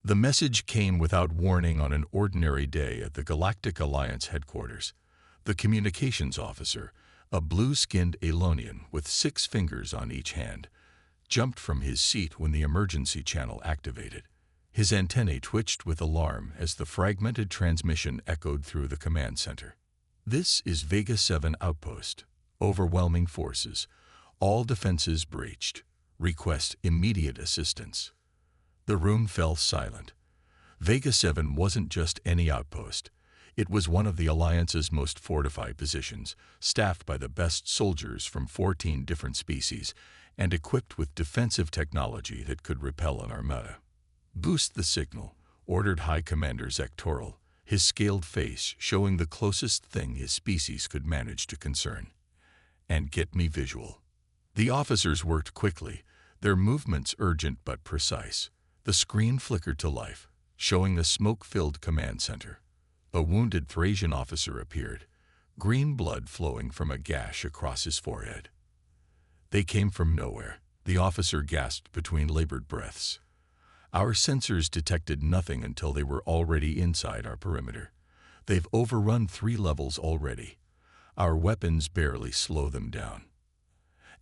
The message came without warning on an ordinary day at the Galactic Alliance headquarters. The communications officer, a blue-skinned Alonian with 6 fingers on each hand, jumped from his seat when the emergency channel activated. His antennae twitched with alarm as the fragmented transmission echoed through the command center. "This is Vega 7 outpost. Overwhelming forces. All defenses breached. Request immediate assistance." The room fell silent. Vega 7 wasn't just any outpost. It was one of the Alliance's most fortified positions, staffed by the best soldiers from 14 different species, and equipped with defensive technology that could repel an armada. "Boost the signal," ordered High Commander Sectoral, his scaled face showing the closest thing his species could manage to concern. "And get me visual." The officers worked quickly, their movements urgent but precise. The screen flickered to life, showing the smoke-filled command center. A wounded Thrasian officer appeared, green blood flowing from a gash across his forehead. "They came from nowhere," the officer gasped between labored breaths. "Our sensors detected nothing until they were already inside our perimeter. They've overrun 3 levels already. Our weapons barely slow them down."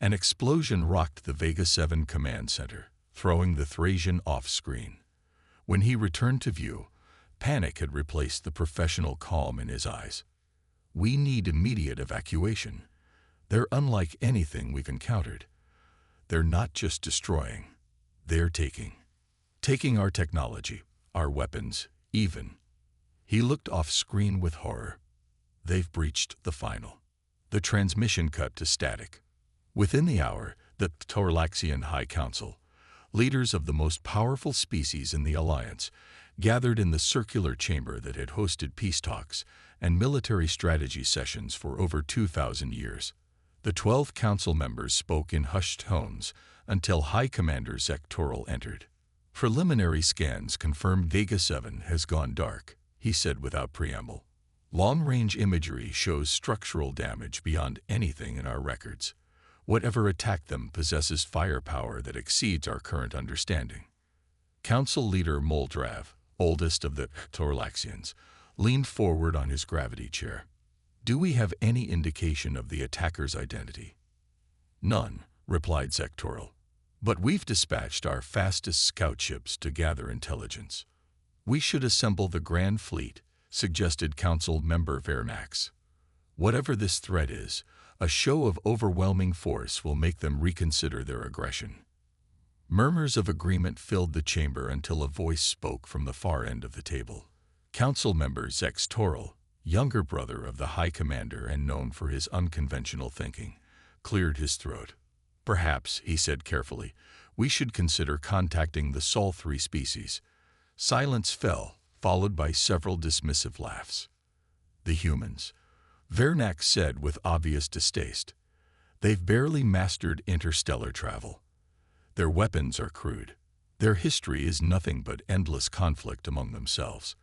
An explosion rocked the Vega 7 command center, throwing the Thrasian off-screen. When he returned to view, panic had replaced the professional calm in his eyes. "We need immediate evacuation. They're unlike anything we've encountered. They're not just destroying, they're taking our technology, our weapons, even." He looked off-screen with horror. "They've breached the final." The transmission cut to static. Within the hour, the Torlaxian High Council, leaders of the most powerful species in the Alliance, gathered in the circular chamber that had hosted peace talks and military strategy sessions for over 2,000 years. The 12 council members spoke in hushed tones until High Commander Sectoral entered. "Preliminary scans confirm Vega 7 has gone dark," he said without preamble. "Long-range imagery shows structural damage beyond anything in our records. Whatever attacked them possesses firepower that exceeds our current understanding." Council leader Moldrav, oldest of the Torlaxians, leaned forward on his gravity chair. "Do we have any indication of the attacker's identity?" "None," replied Sectoral. "But we've dispatched our fastest scout ships to gather intelligence." "We should assemble the Grand Fleet," suggested Council member Vernax. "Whatever this threat is, a show of overwhelming force will make them reconsider their aggression." Murmurs of agreement filled the chamber until a voice spoke from the far end of the table. Council member Sectoral, younger brother of the High Commander and known for his unconventional thinking, cleared his throat. "Perhaps," he said carefully, "we should consider contacting the Sol 3 species." Silence fell, followed by several dismissive laughs. "The humans," Vernax said with obvious distaste. "They've barely mastered interstellar travel. Their weapons are crude. Their history is nothing but endless conflict among themselves.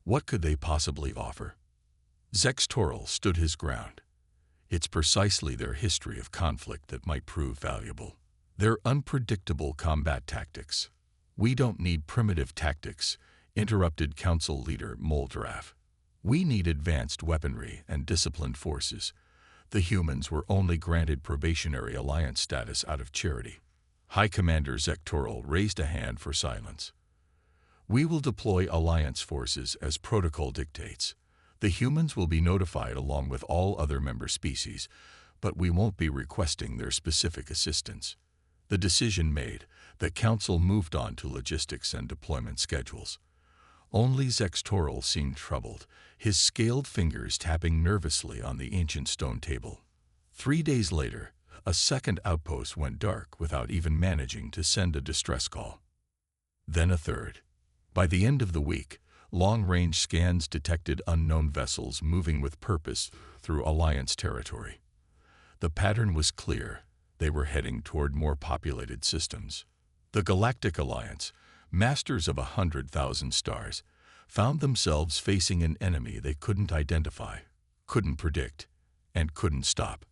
What could they possibly offer?" Sectoral stood his ground. "It's precisely their history of conflict that might prove valuable. Their unpredictable combat tactics." "We don't need primitive tactics," interrupted Council leader Moldrav. "We need advanced weaponry and disciplined forces. The humans were only granted probationary alliance status out of charity." High Commander Sectoral raised a hand for silence. "We will deploy alliance forces as protocol dictates. The humans will be notified along with all other member species, but we won't be requesting their specific assistance." The decision made, the Council moved on to logistics and deployment schedules. Only Sectoral seemed troubled, his scaled fingers tapping nervously on the ancient stone table. 3 days later, a second outpost went dark without even managing to send a distress call. Then a third. By the end of the week, long-range scans detected unknown vessels moving with purpose through Alliance territory. The pattern was clear. They were heading toward more populated systems. The Galactic Alliance, masters of 100,000 stars, found themselves facing an enemy they couldn't identify, couldn't predict, and couldn't stop.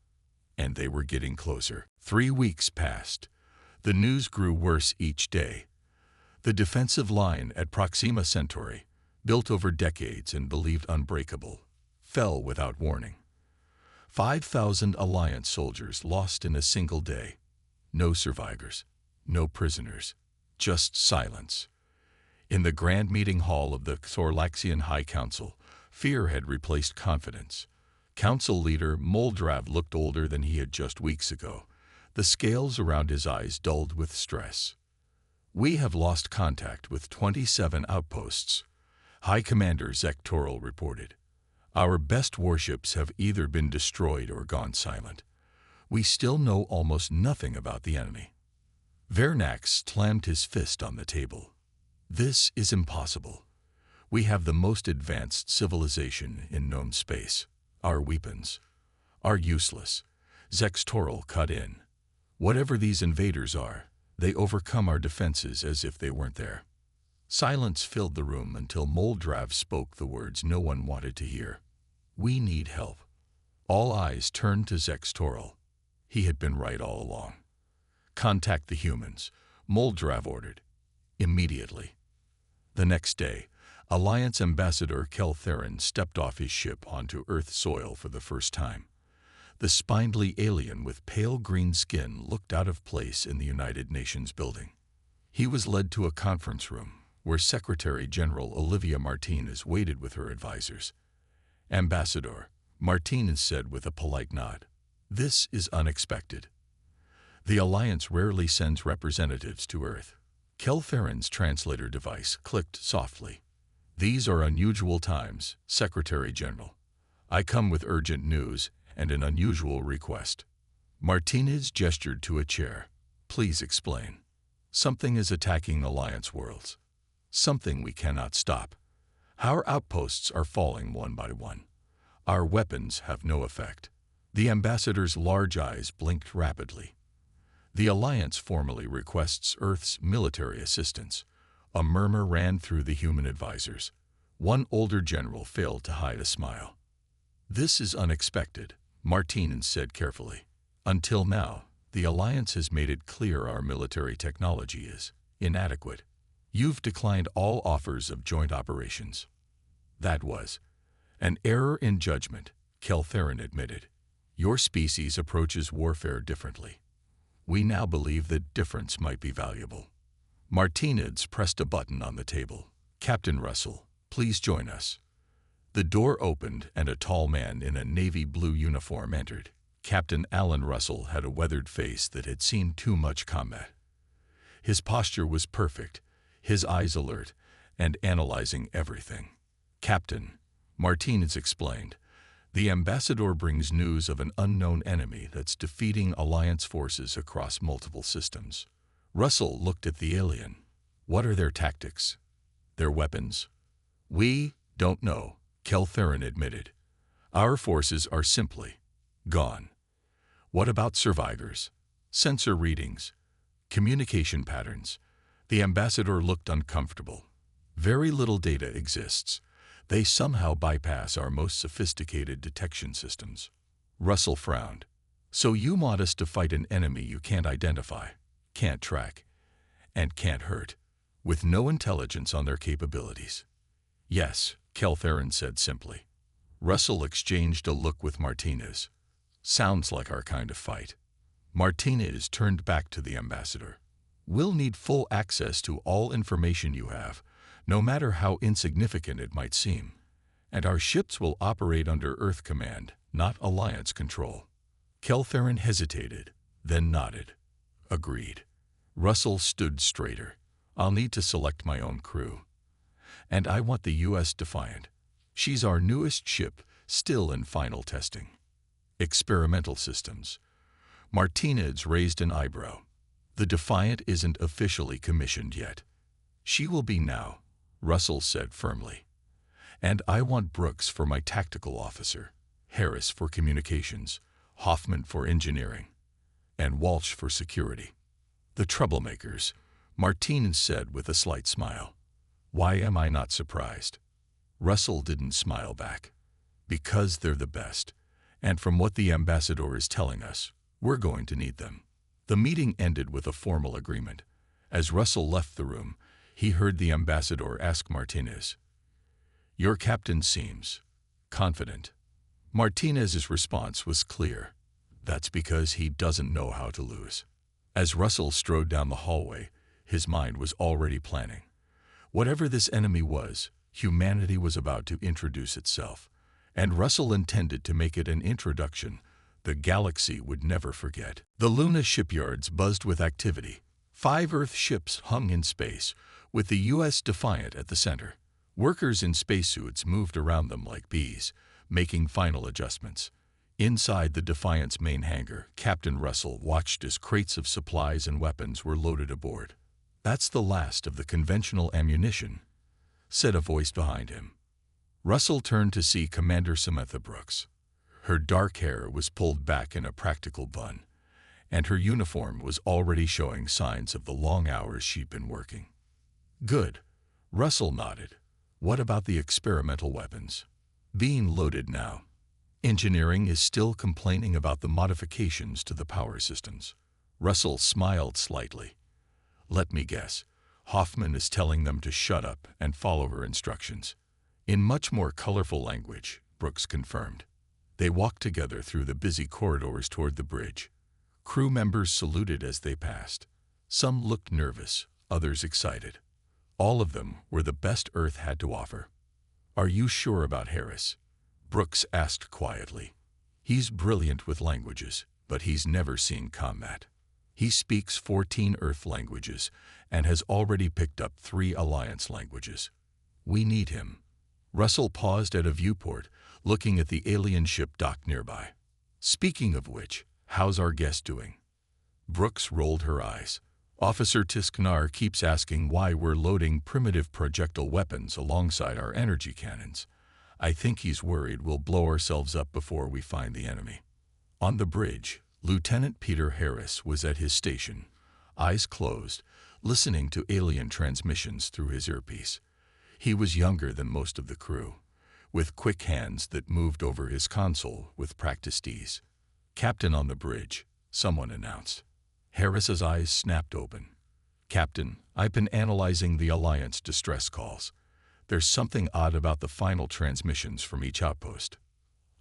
And they were getting closer. 3 weeks passed. The news grew worse each day. The defensive line at Proxima Centauri, built over decades and believed unbreakable, fell without warning. 5,000 Alliance soldiers lost in a single day. No survivors, no prisoners, just silence. In the grand meeting hall of the Thorlaxian High Council, fear had replaced confidence. Council leader Moldrav looked older than he had just weeks ago. The scales around his eyes dulled with stress. "We have lost contact with 27 outposts," High Commander Zektoril reported. "Our best warships have either been destroyed or gone silent. We still know almost nothing about the enemy." Vernax slammed his fist on the table. "This is impossible. We have the most advanced civilization in known space. Our weapons are useless." Zektoril cut in. "Whatever these invaders are, they overcome our defenses as if they weren't there." Silence filled the room until Moldrav spoke the words no one wanted to hear. "We need help." All eyes turned to Zektoril. He had been right all along. "Contact the humans," Moldrav ordered. "Immediately." The next day, Alliance Ambassador Keltherin stepped off his ship onto Earth soil for the first time. The spindly alien with pale green skin looked out of place in the United Nations building. He was led to a conference room where Secretary General Olivia Martinez waited with her advisors. "Ambassador," Martinez said with a polite nod, "this is unexpected. The Alliance rarely sends representatives to Earth." Keltherin's translator device clicked softly. "These are unusual times, Secretary General. I come with urgent news and an unusual request." Martinez gestured to a chair. "Please explain." "Something is attacking Alliance worlds. Something we cannot stop. Our outposts are falling one by one. Our weapons have no effect." The ambassador's large eyes blinked rapidly. "The Alliance formally requests Earth's military assistance." A murmur ran through the human advisors. One older general failed to hide a smile. "This is unexpected," Martinez said carefully. "Until now, the Alliance has made it clear our military technology is inadequate. You've declined all offers of joint operations." "That was an error in judgment," Keltherin admitted. "Your species approaches warfare differently. We now believe that difference might be valuable." Martinez pressed a button on the table. "Captain Russell, please join us." The door opened and a tall man in a navy blue uniform entered. Captain Alan Russell had a weathered face that had seen too much combat. His posture was perfect, his eyes alert and analyzing everything. "Captain," Martinez explained, "the ambassador brings news of an unknown enemy that's defeating Alliance forces across multiple systems." Russell looked at the alien. "What are their tactics? Their weapons?" "We don't know," Keltherin admitted. "Our forces are simply gone." "What about survivors? Sensor readings? Communication patterns?" The ambassador looked uncomfortable. "Very little data exists. They somehow bypass our most sophisticated detection systems." Russell frowned. "So you want us to fight an enemy you can't identify, can't track, and can't hurt, with no intelligence on their capabilities?" "Yes," Keltherin said simply. Russell exchanged a look with Martinez. "Sounds like our kind of fight." Martinez turned back to the ambassador. "We'll need full access to all information you have, no matter how insignificant it might seem. And our ships will operate under Earth command, not Alliance control." Keltherin hesitated, then nodded. "Agreed." Russell stood straighter. "I'll need to select my own crew. And I want the U.S. Defiant. She's our newest ship, still in final testing." "Experimental systems." Martinez raised an eyebrow. "The Defiant isn't officially commissioned yet." "She will be now," Russell said firmly. "And I want Brooks for my tactical officer, Harris for communications, Hoffman for engineering, and Walsh for security." "The troublemakers," Martinez said with a slight smile. "Why am I not surprised?" Russell didn't smile back. "Because they're the best, and from what the ambassador is telling us, we're going to need them." The meeting ended with a formal agreement. As Russell left the room, He heard the ambassador ask Martinez. "Your captain seems confident." Martinez's response was clear. That's because he doesn't know how to lose. As Russell strode down the hallway, his mind was already planning. Whatever this enemy was, humanity was about to introduce itself. And Russell intended to make it an introduction the Galaxy would never forget. The Luna shipyards buzzed with activity. 5 Earth ships hung in space, with the U.S. Defiant at the center. Workers in spacesuits moved around them like bees, making final adjustments. Inside the Defiant's main hangar, Captain Russell watched as crates of supplies and weapons were loaded aboard. "That's the last of the conventional ammunition," said a voice behind him. Russell turned to see Commander Samantha Brooks. Her dark hair was pulled back in a practical bun, and her uniform was already showing signs of the long hours she'd been working. "Good," Russell nodded. "What about the experimental weapons?" "Being loaded now. Engineering is still complaining about the modifications to the power systems." Russell smiled slightly. "Let me guess. Hoffman is telling them to shut up and follow her instructions." In much more colorful language, Brooks confirmed. They walked together through the busy corridors toward the bridge. Crew members saluted as they passed. Some looked nervous, others excited. All of them were the best Earth had to offer. "Are you sure about Harris?" Brooks asked quietly. "He's brilliant with languages, but he's never seen combat. He speaks 14 Earth languages and has already picked up 3 Alliance languages. We need him." Russell paused at a viewport, looking at the alien ship docked nearby. "Speaking of which, how's our guest doing?" Brooks rolled her eyes. "Officer Tisknar keeps asking why we're loading primitive projectile weapons alongside our energy cannons. I think he's worried we'll blow ourselves up before we find the enemy." On the bridge, Lieutenant Peter Harris was at his station, eyes closed, listening to alien transmissions through his earpiece. He was younger than most of the crew, with quick hands that moved over his console with practiced ease. "Captain on the bridge," someone announced. Harris's eyes snapped open. "Captain, I've been analyzing the Alliance distress calls. There's something odd about the final transmissions from each outpost."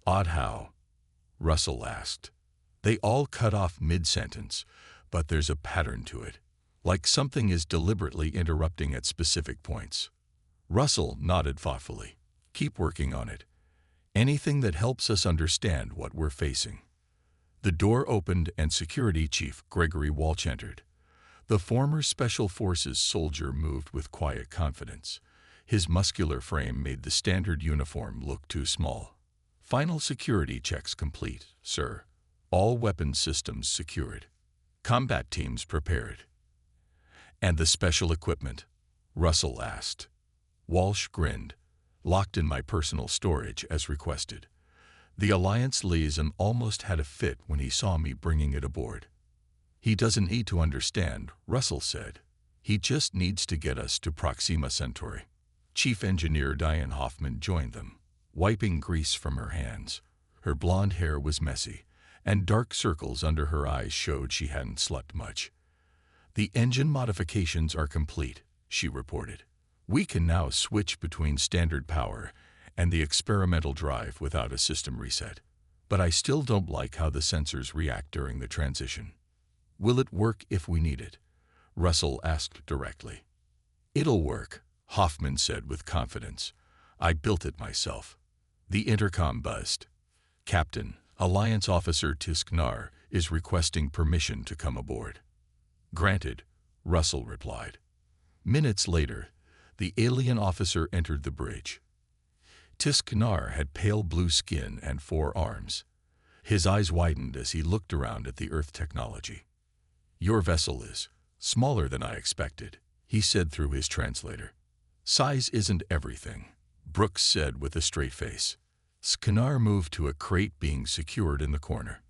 "Odd how?" Russell asked. "They all cut off mid-sentence, but there's a pattern to it, like something is deliberately interrupting at specific points." Russell nodded thoughtfully. "Keep working on it. Anything that helps us understand what we're facing." The door opened and Security Chief Gregory Walsh entered. The former Special Forces soldier moved with quiet confidence. His muscular frame made the standard uniform look too small. "Final security checks complete, sir. All weapons systems secured. Combat teams prepared." "And the special equipment?" Russell asked. Walsh grinned. "Locked in my personal storage as requested." The Alliance liaison almost had a fit when he saw me bringing it aboard. "He doesn't need to understand," Russell said. "He just needs to get us to Proxima Centauri." Chief Engineer Diane Hoffman joined them, wiping grease from her hands. Her blonde hair was messy, and dark circles under her eyes showed she hadn't slept much. "The engine modifications are complete," she reported. "We can now switch between standard power and the experimental drive without a system reset. But I still don't like how the sensors react during the transition." "Will it work if we need it?" Russell asked directly. "It'll work," Hoffman said with confidence. "I built it myself." The intercom buzzed. "Captain, Alliance Officer Tisknar is requesting permission to come aboard." "Granted," Russell replied. Minutes later, the alien officer entered the bridge. Tisknar had pale blue skin and 4 arms. His eyes widened as he looked around at the Earth technology. "Your vessel is smaller than I expected," he said through his translator. "Size isn't everything," Brooks said with a straight face. Skinar moved to a crate being secured in the corner.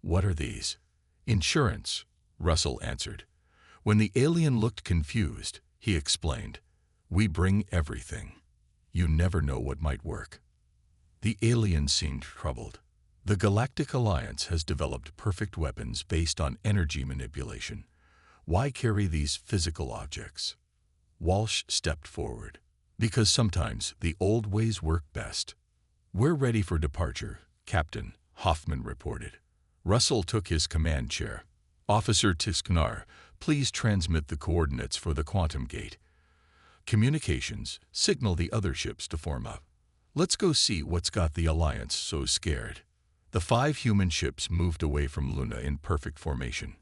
"What are these?" "Insurance," Russell answered. When the alien looked confused, he explained, "We bring everything. You never know what might work." The alien seemed troubled. "The Galactic Alliance has developed perfect weapons based on energy manipulation. Why carry these physical objects?" Walsh stepped forward. Because sometimes the old ways work best. We're ready for departure, Captain, Hoffman reported. Russell took his command chair. Officer Tisknar, please transmit the coordinates for the quantum gate. Communications, signal the other ships to form up. Let's go see what's got the Alliance so scared. The 5 human ships moved away from Luna in perfect formation.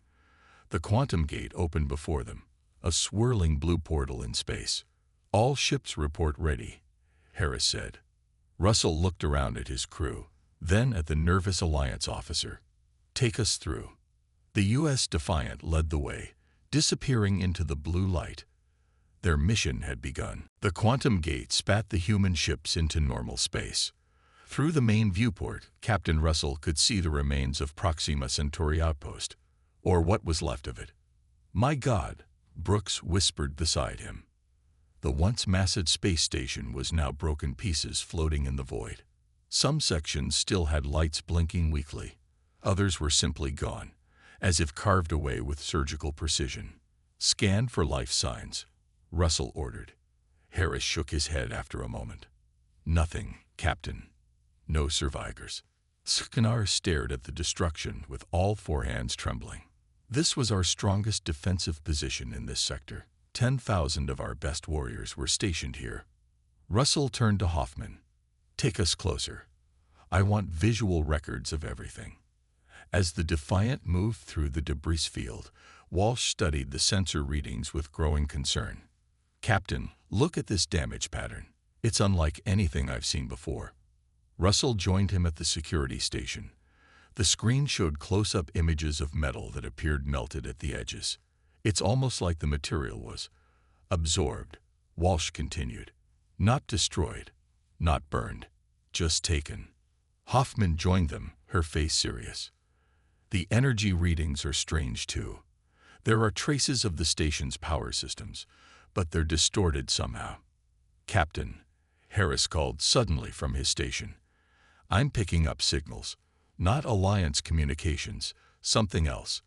The quantum gate opened before them, a swirling blue portal in space. All ships report ready, Harris said. Russell looked around at his crew, then at the nervous Alliance officer. Take us through. The U.S. Defiant led the way, disappearing into the blue light. Their mission had begun. The quantum gate spat the human ships into normal space. Through the main viewport, Captain Russell could see the remains of Proxima Centauri outpost, or what was left of it. My God, Brooks whispered beside him. The once massive space station was now broken pieces floating in the void. Some sections still had lights blinking weakly. Others were simply gone, as if carved away with surgical precision. Scan for life signs, Russell ordered. Harris shook his head after a moment. Nothing, Captain. No survivors. Skinar stared at the destruction with all 4 hands trembling. This was our strongest defensive position in this sector. 10,000 of our best warriors were stationed here. Russell turned to Hoffman. Take us closer. I want visual records of everything. As the Defiant moved through the debris field, Walsh studied the sensor readings with growing concern. Captain, look at this damage pattern. It's unlike anything I've seen before. Russell joined him at the security station. The screen showed close-up images of metal that appeared melted at the edges. It's almost like the material was absorbed, Walsh continued. Not destroyed, not burned, just taken. Hoffman joined them, her face serious. The energy readings are strange too. There are traces of the station's power systems, but they're distorted somehow. Captain, Harris called suddenly from his station. I'm picking up signals, not Alliance communications, something else.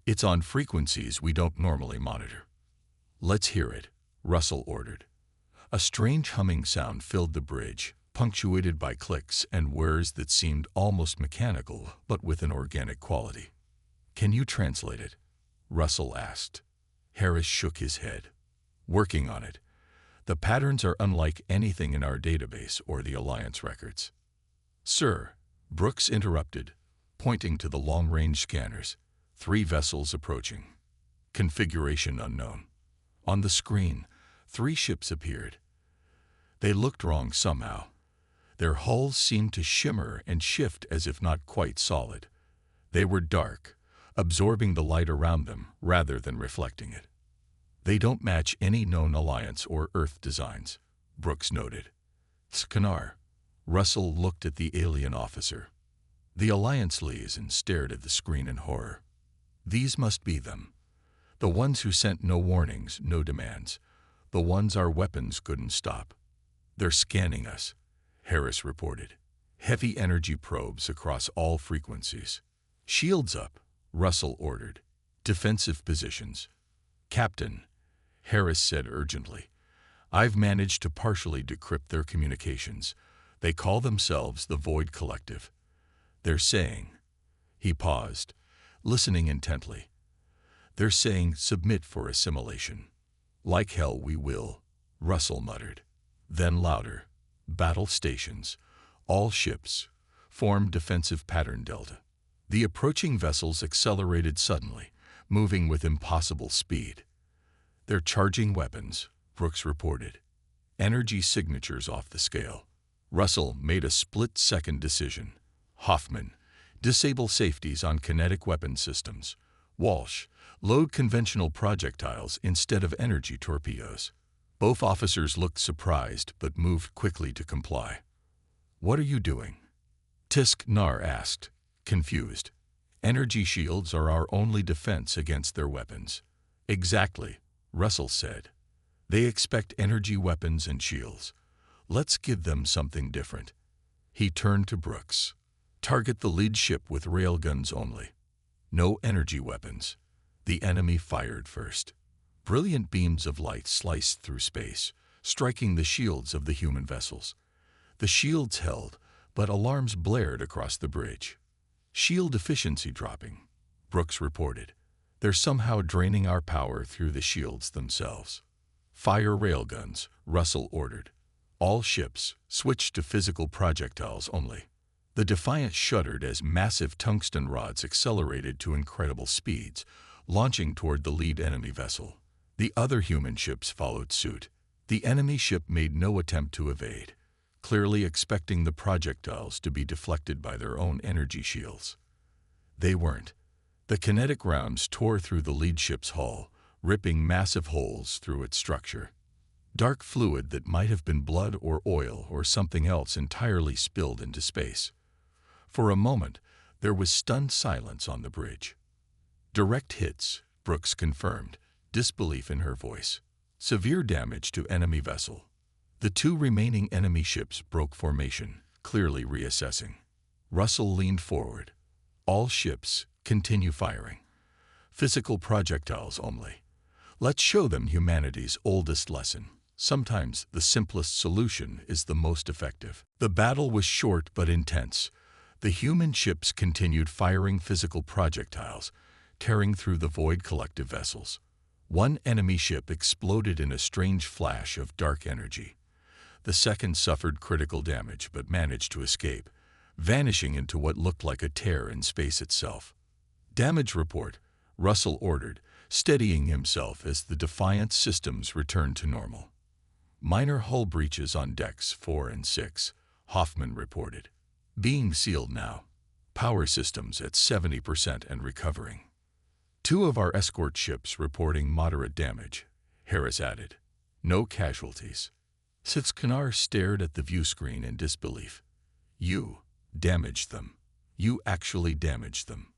It's on frequencies we don't normally monitor. Let's hear it, Russell ordered. A strange humming sound filled the bridge, punctuated by clicks and whirs that seemed almost mechanical, but with an organic quality. Can you translate it? Russell asked. Harris shook his head. Working on it. The patterns are unlike anything in our database or the Alliance records. Sir, Brooks interrupted, pointing to the long-range scanners. 3 vessels approaching. Configuration unknown. On the screen, 3 ships appeared. They looked wrong somehow. Their hulls seemed to shimmer and shift as if not quite solid. They were dark, absorbing the light around them rather than reflecting it. They don't match any known Alliance or Earth designs, Brooks noted. Skinar. Russell looked at the alien officer. The Alliance liaison stared at the screen in horror. These must be them. The ones who sent no warnings, no demands. The ones our weapons couldn't stop. They're scanning us, Harris reported. Heavy energy probes across all frequencies. Shields up, Russell ordered. Defensive positions. Captain, Harris said urgently. I've managed to partially decrypt their communications. They call themselves the Void Collective. They're saying, he paused, listening intently. They're saying submit for assimilation. Like hell we will, Russell muttered. Then louder, battle stations, all ships, form defensive pattern delta. The approaching vessels accelerated suddenly, moving with impossible speed. They're charging weapons, Brooks reported. Energy signatures off the scale. Russell made a split-second decision. Hoffman, disable safeties on kinetic weapon systems. Walsh, load conventional projectiles instead of energy torpedoes. Both officers looked surprised but moved quickly to comply. What are you doing? Nar asked, confused. Energy shields are our only defense against their weapons. Exactly, Russell said. They expect energy weapons and shields. Let's give them something different. He turned to Brooks. Target the lead ship with railguns only. No energy weapons. The enemy fired first. Brilliant beams of light sliced through space, striking the shields of the human vessels. The shields held, but alarms blared across the bridge. "Shield efficiency dropping," Brooks reported. "They're somehow draining our power through the shields themselves." "Fire railguns," Russell ordered. All ships switched to physical projectiles only. The Defiant shuddered as massive tungsten rods accelerated to incredible speeds, launching toward the lead enemy vessel. The other human ships followed suit. The enemy ship made no attempt to evade, clearly expecting the projectiles to be deflected by their own energy shields. They weren't. The kinetic rounds tore through the lead ship's hull, ripping massive holes through its structure. Dark fluid that might have been blood or oil or something else entirely spilled into space. For a moment, there was stunned silence on the bridge. "Direct hits," Brooks confirmed, disbelief in her voice. "Severe damage to enemy vessel." The two remaining enemy ships broke formation, clearly reassessing. Russell leaned forward. "All ships, continue firing. Physical projectiles only. Let's show them humanity's oldest lesson. Sometimes the simplest solution is the most effective." The battle was short but intense. The human ships continued firing physical projectiles, tearing through the void collective vessels. One enemy ship exploded in a strange flash of dark energy. The second suffered critical damage but managed to escape, vanishing into what looked like a tear in space itself. "Damage report," Russell ordered, steadying himself as the Defiant systems returned to normal. "Minor hull breaches on decks 4 and 6, Hoffman reported. "Being sealed now. Power systems at 70% and recovering." "Two of our escort ships reporting moderate damage," Harris added. "No casualties." Sitzkanar stared at the view screen in disbelief. "You damaged them. You actually damaged them."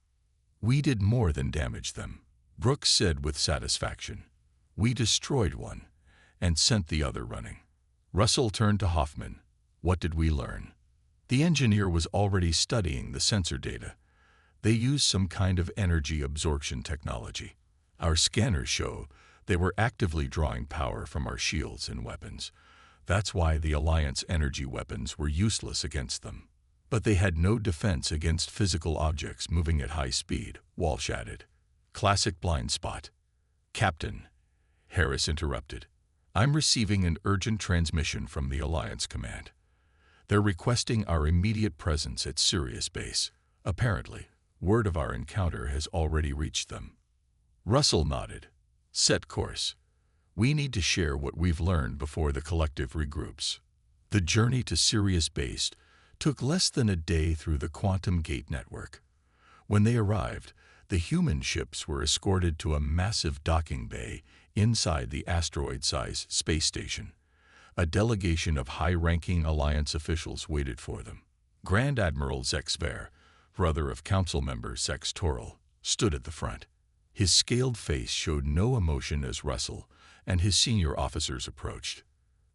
"We did more than damage them," Brooks said with satisfaction. "We destroyed one and sent the other running." Russell turned to Hoffman. "What did we learn?" The engineer was already studying the sensor data. "They used some kind of energy absorption technology. Our scanners show they were actively drawing power from our shields and weapons. That's why the Alliance energy weapons were useless against them. But they had no defense against physical objects moving at high speed," Walsh added. "Classic blind spot." "Captain," Harris interrupted, "I'm receiving an urgent transmission from the Alliance Command. They're requesting our immediate presence at Sirius Base. Apparently, word of our encounter has already reached them." Russell nodded. "Set course. We need to share what we've learned before the collective regroups." The journey to Sirius Base took less than a day through the Quantum Gate network. When they arrived, the human ships were escorted to a massive docking bay inside the asteroid-sized space station. A delegation of high-ranking Alliance officials waited for them. Grand Admiral Zex Ver, brother of Council member Sex Toral, stood at the front. His scaled face showed no emotion as Russell and his senior officers approached.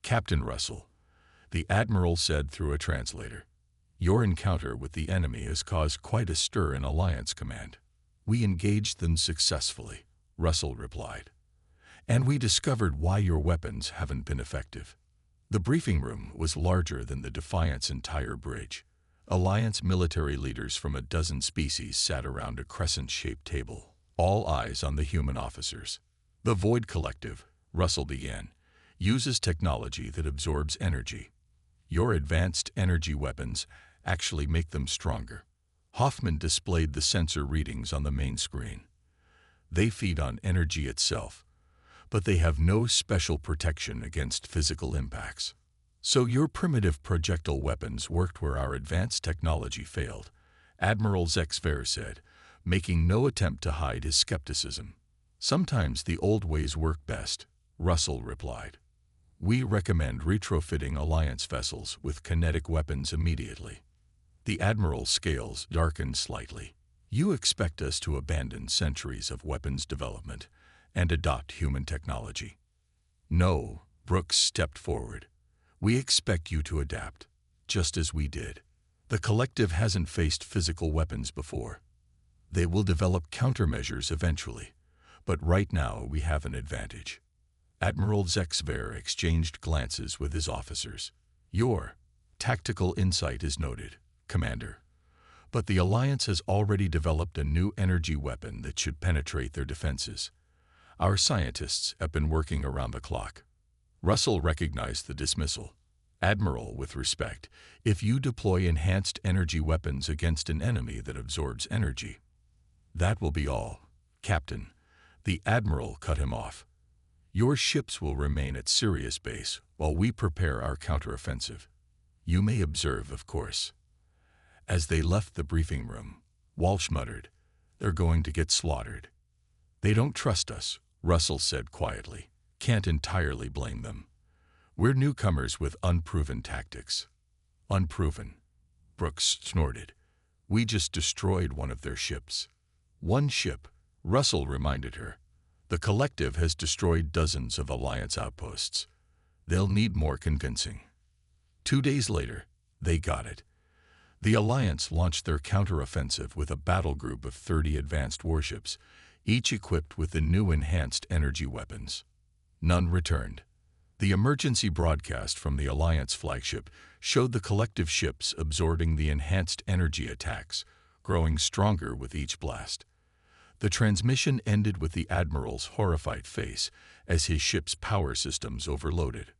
"Captain Russell," the Admiral said through a translator, "your encounter with the enemy has caused quite a stir in Alliance Command." "We engaged them successfully," Russell replied. "And we discovered why your weapons haven't been effective." The briefing room was larger than the Defiant's entire bridge. Alliance military leaders from a dozen species sat around a crescent-shaped table, all eyes on the human officers. "The Void Collective," Russell began, "uses technology that absorbs energy. Your advanced energy weapons actually make them stronger." Hoffman displayed the sensor readings on the main screen. "They feed on energy itself, but they have no special protection against physical impacts. So your primitive projectile weapons worked where our advanced technology failed," Admiral Zex Ver said, making no attempt to hide his skepticism. "Sometimes the old ways work best," Russell replied. "We recommend retrofitting Alliance vessels with kinetic weapons immediately." The Admiral's scales darkened slightly. "You expect us to abandon centuries of weapons development and adopt human technology?" "No," Brooks stepped forward. "We expect you to adapt, just as we did. The collective hasn't faced physical weapons before. They will develop countermeasures eventually, But right now we have an advantage. Admiral Zexver exchanged glances with his officers. Your tactical insight is noted, Commander. But the Alliance has already developed a new energy weapon that should penetrate their defenses. Our scientists have been working around the clock. Russell recognized the dismissal. Admiral, with respect, if you deploy enhanced energy weapons against an enemy that absorbs energy. That will be all, Captain. The Admiral cut him off. Your ships will remain at Sirius Base while we prepare our counteroffensive. You may observe, of course. As they left the briefing room, Walsh muttered, "They're going to get slaughtered." "They don't trust us," Russell said quietly. "Can't entirely blame them. We're newcomers with unproven tactics." "Unproven," Brooks snorted. "We just destroyed one of their ships." "One ship," Russell reminded her. "The Collective has destroyed dozens of Alliance outposts. They'll need more convincing." 2 days later, they got it. The Alliance launched their counteroffensive with a battle group of 30 advanced warships, each equipped with the new enhanced energy weapons. None returned. The emergency broadcast from the Alliance flagship showed the Collective ships absorbing the enhanced energy attacks, growing stronger with each blast. The transmission ended with the Admiral's horrified face as his ship's power systems overloaded.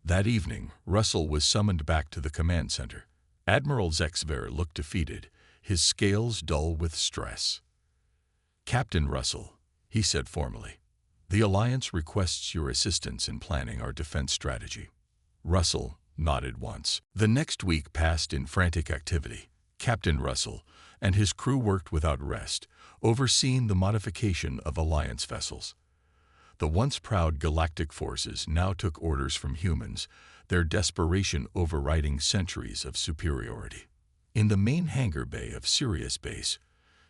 That evening, Russell was summoned back to the command center. Admiral Zexver looked defeated, his scales dull with stress. "Captain Russell," he said formally, "the Alliance requests your assistance in planning our defense strategy." Russell nodded once. The next week passed in frantic activity. Captain Russell and his crew worked without rest, overseeing the modification of Alliance vessels. The once proud galactic forces now took orders from humans, their desperation overriding centuries of superiority. In the main hangar bay of Sirius Base,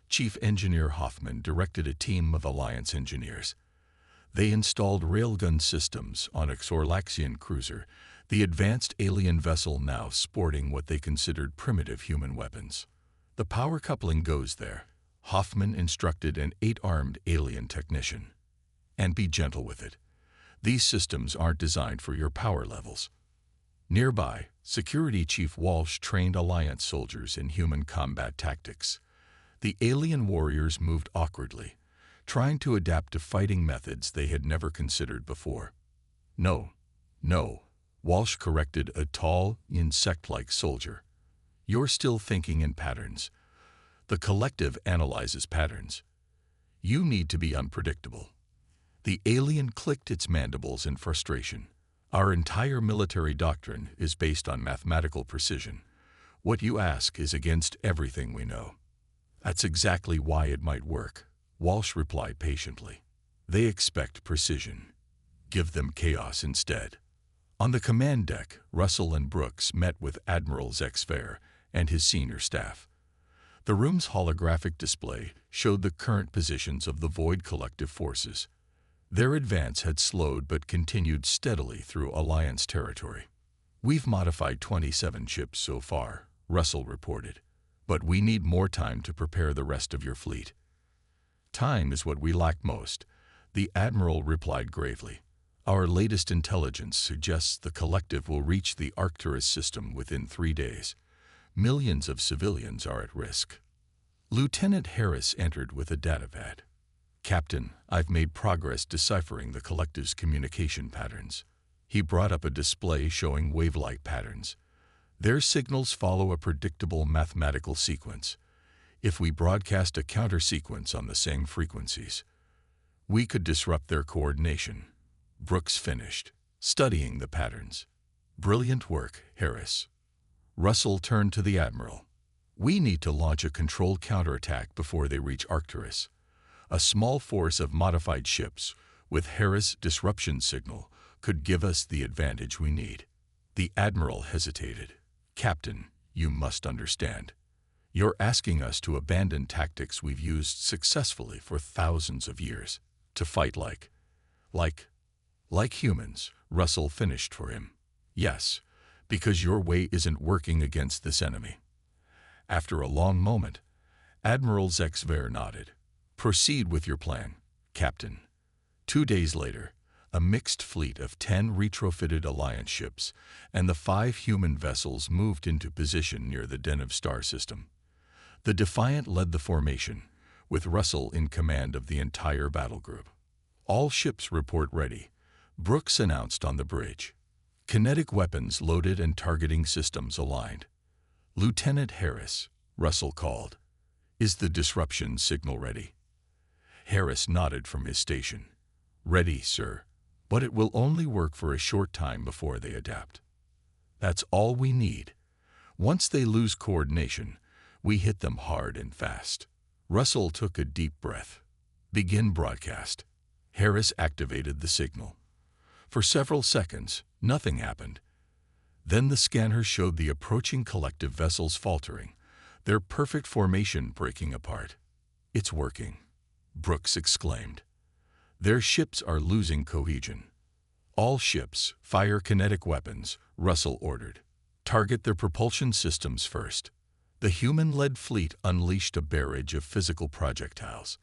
Chief Engineer Hoffman directed a team of Alliance engineers. They installed railgun systems on a Xorlaxian cruiser, the advanced alien vessel now sporting what they considered primitive human weapons. "The power coupling goes there," Hoffman instructed an 8-armed alien technician. "And be gentle with it. These systems aren't designed for your power levels." Nearby, Security Chief Walsh trained Alliance soldiers in human combat tactics. The alien warriors moved awkwardly, trying to adapt to fighting methods they had never considered before. No, Walsh corrected a tall, insect-like soldier. "You're still thinking in patterns. The Collective analyzes patterns. You need to be unpredictable." The alien clicked its mandibles in frustration. "Our entire military doctrine is based on mathematical precision. What you ask is against everything we know." "That's exactly why it might work," Walsh replied patiently. "They expect precision. Give them chaos instead." On the command deck, Russell and Brooks met with Admiral Zexver and his senior staff. The room's holographic display showed the current positions of the Void Collective forces. Their advance had slowed but continued steadily through Alliance territory. "We've modified 27 ships so far," Russell reported, "but we need more time to prepare the rest of your fleet." "Time is what we lack most," the Admiral replied gravely. "Our latest intelligence suggests the Collective will reach the Arcturus system within 3 days. Millions of civilians are at risk." Lieutenant Harris entered with a datapad. "Captain, I've made progress deciphering the Collective's communication patterns." He brought up a display showing wave-like patterns. "Their signals follow a predictable mathematical sequence. If we broadcast a counter-sequence on the same frequencies, we could disrupt their coordination." Brooks finished, studying the patterns. "Brilliant work, Harris." Russell turned to the Admiral. "We need to launch a controlled counterattack before they reach Arcturus. A small force of modified ships with Harris' disruption signal could give us the advantage we need." The Admiral hesitated. "Captain, you must understand. You're asking us to abandon tactics we've used successfully for thousands of years, to fight like humans," Russell finished for him. "Yes, because your way isn't working against this enemy." After a long moment, Admiral Zexver nodded. "Proceed with your plan, Captain. 2 days later, a mixed fleet of 10 retrofitted Alliance ships and the 5 human vessels moved into position near the Den of Star system. The Defiant led the formation, with Russell in command of the entire battle group. All ships report ready, Brooks announced on the bridge. Kinetic weapons loaded and targeting systems aligned. Lieutenant Harris, Russell called. Is the disruption signal ready? Harris nodded from his station. Ready, sir, but it will only work for a short time before they adapt. That's all we need. Once they lose coordination, we hit them hard and fast. Russell took a deep breath. Begin broadcast. Harris activated the signal. For several seconds, nothing happened. Then the scanner showed the approaching collective vessels faltering, their perfect formation breaking apart. It's working, Brooks exclaimed. Their ships are losing cohesion. All ships fire kinetic weapons, Russell ordered. Target their propulsion systems first. The human-led fleet unleashed a barrage of physical projectiles.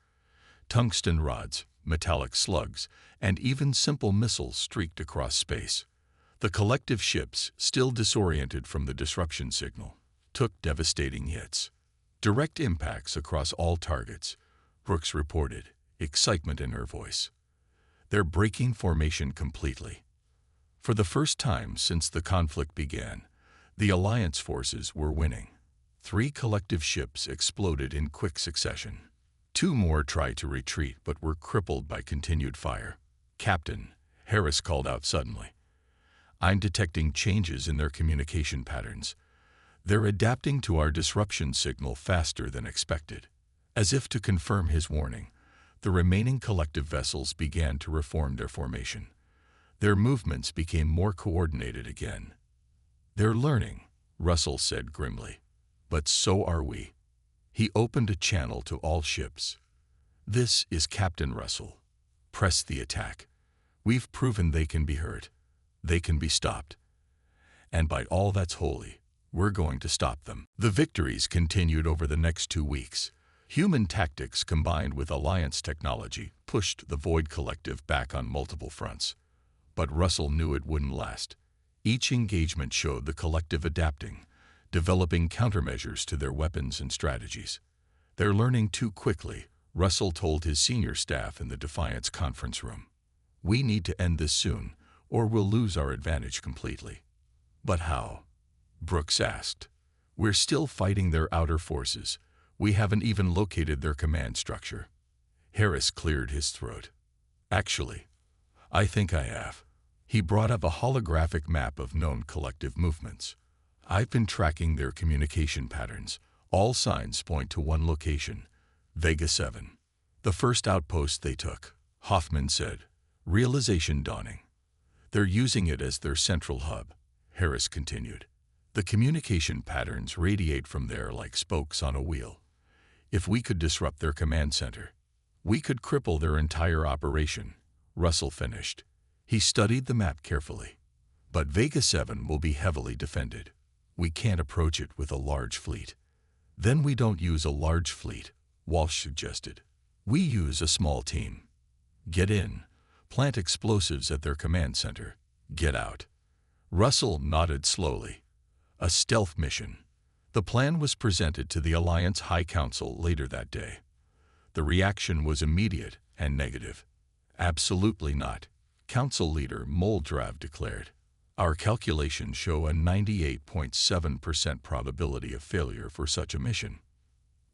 Tungsten rods, metallic slugs, and even simple missiles streaked across space. The collective ships, still disoriented from the disruption signal, took devastating hits. Direct impacts across all targets, Brooks reported, excitement in her voice. They're breaking formation completely. For the first time since the conflict began, the Alliance forces were winning. 3 collective ships exploded in quick succession. 2 more tried to retreat but were crippled by continued fire. Captain, Harris called out suddenly. I'm detecting changes in their communication patterns. They're adapting to our disruption signal faster than expected. As if to confirm his warning, the remaining collective vessels began to reform their formation. Their movements became more coordinated again. They're learning, Russell said grimly. But so are we. He opened a channel to all ships. This is Captain Russell. Press the attack. We've proven they can be hurt. They can be stopped. And by all that's holy, we're going to stop them. The victories continued over the next 2 weeks. Human tactics combined with Alliance technology pushed the Void Collective back on multiple fronts. But Russell knew it wouldn't last. Each engagement showed the Collective adapting, developing countermeasures to their weapons and strategies. They're learning too quickly, Russell told his senior staff in the Defiance conference room. We need to end this soon, or we'll lose our advantage completely. But how? Brooks asked. We're still fighting their outer forces. We haven't even located their command structure. Harris cleared his throat. Actually, I think I have. He brought up a holographic map of known collective movements. I've been tracking their communication patterns. All signs point to one location, Vega 7. The first outpost they took, Hoffman said. Realization dawning. They're using it as their central hub, Harris continued. The communication patterns radiate from there like spokes on a wheel. If we could disrupt their command center, we could cripple their entire operation, Russell finished. He studied the map carefully. But Vega 7 will be heavily defended. We can't approach it with a large fleet. Then we don't use a large fleet, Walsh suggested. We use a small team. Get in, plant explosives at their command center, get out. Russell nodded slowly. A stealth mission. The plan was presented to the Alliance High Council later that day. The reaction was immediate and negative. Absolutely not, Council Leader Moldrav declared. Our calculations show a 98.7% probability of failure for such a mission.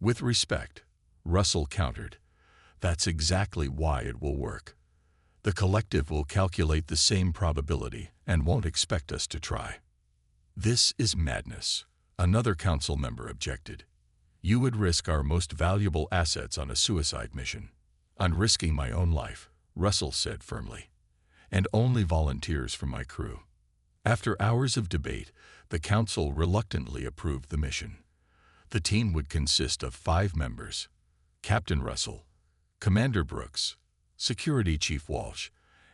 With respect, Russell countered. That's exactly why it will work. The collective will calculate the same probability and won't expect us to try. This is madness, another council member objected. You would risk our most valuable assets on a suicide mission. I'm risking my own life, Russell said firmly. And only volunteers from my crew. After hours of debate, the council reluctantly approved the mission. The team would consist of 5 members: Captain Russell, Commander Brooks, Security Chief Walsh,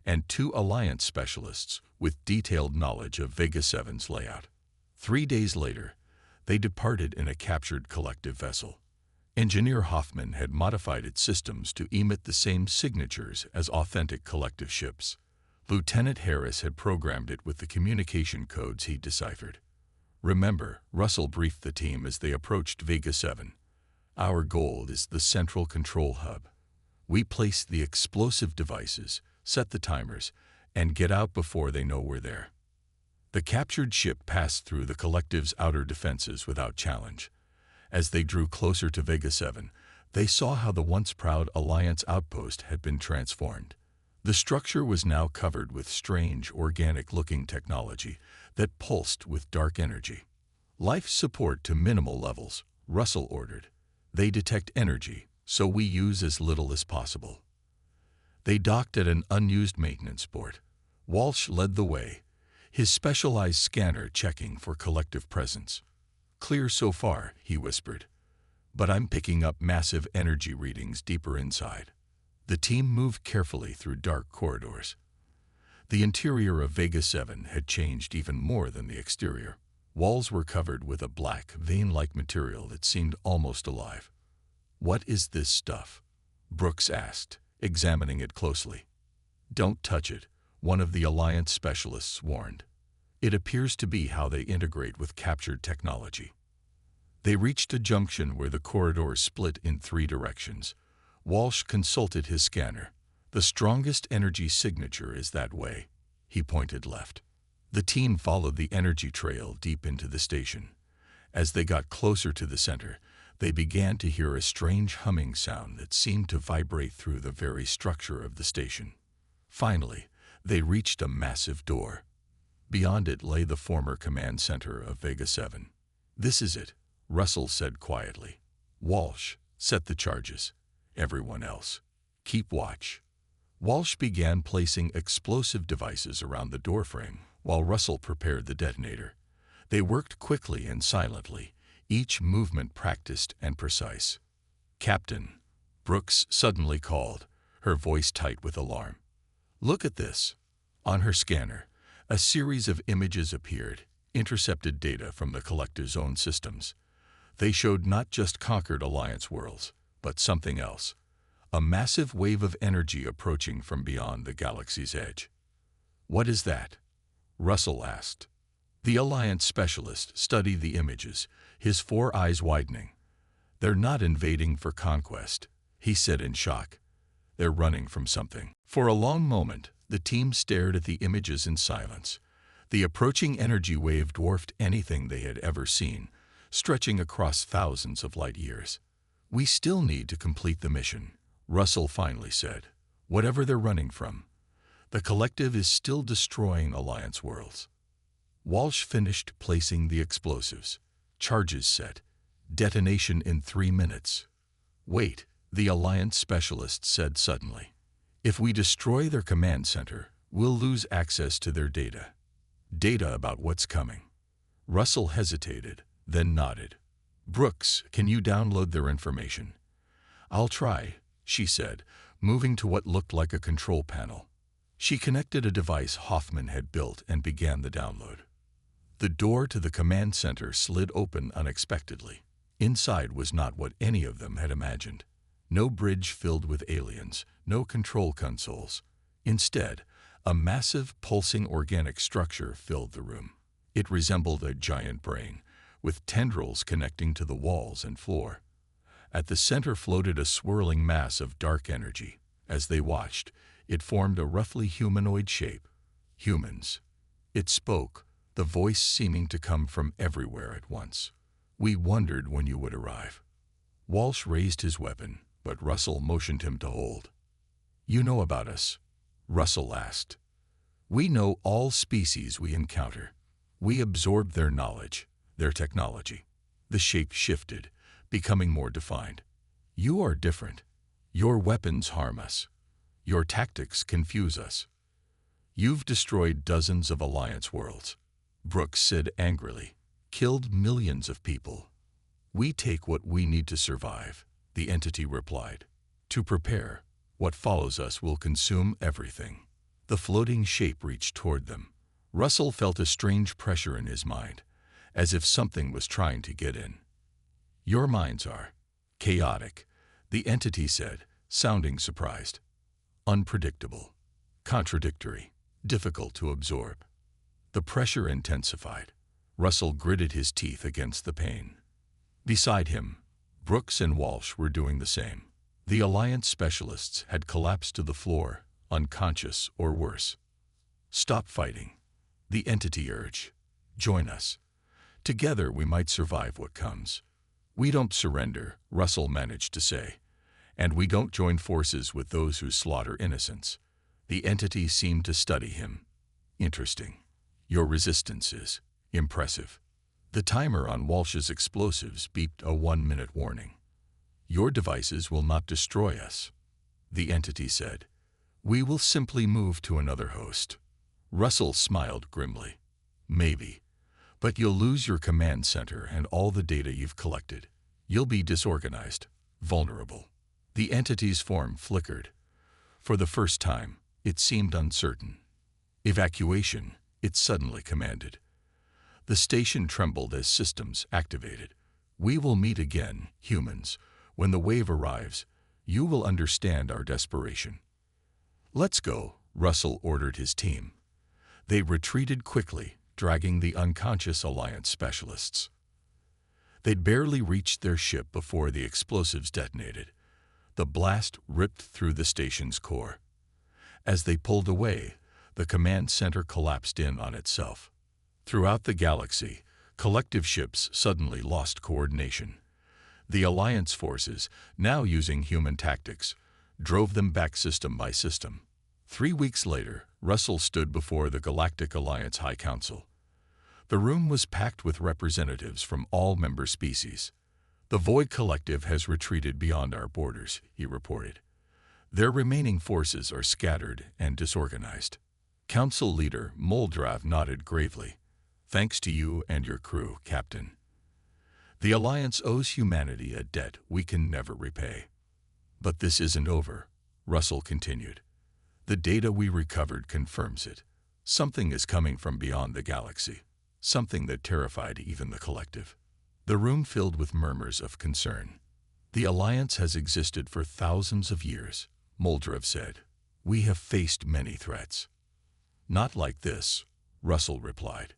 and 2 Alliance specialists with detailed knowledge of Vega 7's layout. 3 days later, they departed in a captured collective vessel. Engineer Hoffman had modified its systems to emit the same signatures as authentic collective ships. Lieutenant Harris had programmed it with the communication codes he'd deciphered. Remember, Russell briefed the team as they approached Vega 7. Our goal is the central control hub. We place the explosive devices, set the timers, and get out before they know we're there. The captured ship passed through the collective's outer defenses without challenge. As they drew closer to Vega 7, they saw how the once proud Alliance outpost had been transformed. The structure was now covered with strange, organic-looking technology that pulsed with dark energy. Life support to minimal levels, Russell ordered. They detect energy, so we use as little as possible. They docked at an unused maintenance port. Walsh led the way, his specialized scanner checking for collective presence. "Clear so far," he whispered, "but I'm picking up massive energy readings deeper inside." The team moved carefully through dark corridors. The interior of Vega 7 had changed even more than the exterior. Walls were covered with a black, vein-like material that seemed almost alive. "What is this stuff?" Brooks asked, examining it closely. "Don't touch it," one of the Alliance specialists warned. "It appears to be how they integrate with captured technology." They reached a junction where the corridors split in 3 directions. Walsh consulted his scanner. "The strongest energy signature is that way." He pointed left. The team followed the energy trail deep into the station. As they got closer to the center, they began to hear a strange humming sound that seemed to vibrate through the very structure of the station. Finally, they reached a massive door. Beyond it lay the former command center of Vega 7. "This is it," Russell said quietly. "Walsh, set the charges. Everyone else, keep watch." Walsh began placing explosive devices around the doorframe while Russell prepared the detonator. They worked quickly and silently, each movement practiced and precise. "Captain," Brooks suddenly called, her voice tight with alarm. "Look at this." On her scanner, a series of images appeared, intercepted data from the collective's own systems. They showed not just conquered Alliance worlds, but something else. A massive wave of energy approaching from beyond the galaxy's edge. "What is that?" Russell asked. The Alliance specialist studied the images, his 4 eyes widening. "They're not invading for conquest," he said in shock. "They're running from something." For a long moment, the team stared at the images in silence. The approaching energy wave dwarfed anything they had ever seen, stretching across thousands of light years. "We still need to complete the mission," Russell finally said. "Whatever they're running from, the collective is still destroying Alliance worlds." Walsh finished placing the explosives. Charges set. Detonation in 3 minutes. "Wait," the Alliance specialist said suddenly. "If we destroy their command center, we'll lose access to their data." "Data about what's coming." Russell hesitated, then nodded. "Brooks, can you download their information?" "I'll try," she said, moving to what looked like a control panel. She connected a device Hoffman had built and began the download. The door to the command center slid open unexpectedly. Inside was not what any of them had imagined. No bridge filled with aliens, no control consoles. Instead, a massive, pulsing organic structure filled the room. It resembled a giant brain, with tendrils connecting to the walls and floor. At the center floated a swirling mass of dark energy. As they watched, it formed a roughly humanoid shape. Humans. It spoke, the voice seeming to come from everywhere at once. "We wondered when you would arrive." Walsh raised his weapon, but Russell motioned him to hold. "You know about us?" Russell asked. "We know all species we encounter. We absorb their knowledge, their technology." The shape shifted, becoming more defined. "You are different. Your weapons harm us. Your tactics confuse us. You've destroyed dozens of Alliance worlds," Brooks said angrily. "Killed millions of people." "We take what we need to survive," the entity replied. "To prepare, what follows us will consume everything." The floating shape reached toward them. Russell felt a strange pressure in his mind, as if something was trying to get in. "Your minds are Chaotic, the entity said, sounding surprised. Unpredictable, contradictory, difficult to absorb. The pressure intensified. Russell gritted his teeth against the pain. Beside him, Brooks and Walsh were doing the same. The Alliance specialists had collapsed to the floor, unconscious or worse. Stop fighting, the entity urged. Join us. Together we might survive what comes. We don't surrender, Russell managed to say. And we don't join forces with those who slaughter innocents. The entity seemed to study him. Interesting. Your resistance is impressive. The timer on Walsh's explosives beeped a 1-minute warning. Your devices will not destroy us, the entity said. We will simply move to another host. Russell smiled grimly. Maybe. But you'll lose your command center and all the data you've collected. You'll be disorganized, vulnerable. The entity's form flickered. For the first time, it seemed uncertain. Evacuation, it suddenly commanded. The station trembled as systems activated. We will meet again, humans. When the wave arrives, you will understand our desperation. Let's go, Russell ordered his team. They retreated quickly, dragging the unconscious Alliance specialists. They'd barely reached their ship before the explosives detonated. The blast ripped through the station's core. As they pulled away, the command center collapsed in on itself. Throughout the galaxy, collective ships suddenly lost coordination. The Alliance forces, now using human tactics, drove them back system by system. 3 weeks later, Russell stood before the Galactic Alliance High Council. The room was packed with representatives from all member species. The Void Collective has retreated beyond our borders, he reported. Their remaining forces are scattered and disorganized. Council leader Moldrav nodded gravely. Thanks to you and your crew, Captain. The Alliance owes humanity a debt we can never repay. But this isn't over, Russell continued. The data we recovered confirms it. Something is coming from beyond the galaxy. Something that terrified even the collective. The room filled with murmurs of concern. The Alliance has existed for thousands of years, Moldrav said. We have faced many threats. Not like this, Russell replied.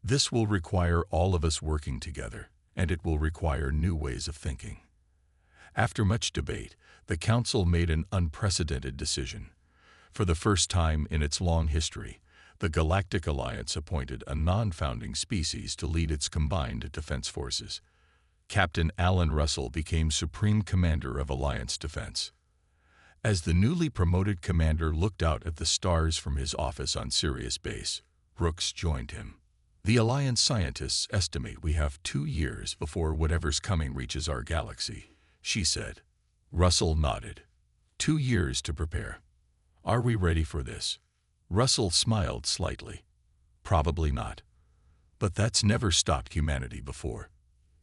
This will require all of us working together, and it will require new ways of thinking. After much debate, the Council made an unprecedented decision. For the first time in its long history, the Galactic Alliance appointed a non-founding species to lead its combined defense forces. Captain Alan Russell became Supreme Commander of Alliance Defense. As the newly promoted commander looked out at the stars from his office on Sirius Base, Brooks joined him. The Alliance scientists estimate we have 2 years before whatever's coming reaches our galaxy, she said. Russell nodded. 2 years to prepare. Are we ready for this? Russell smiled slightly. Probably not. But that's never stopped humanity before.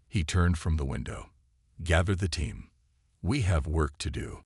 He turned from the window. Gather the team. We have work to do.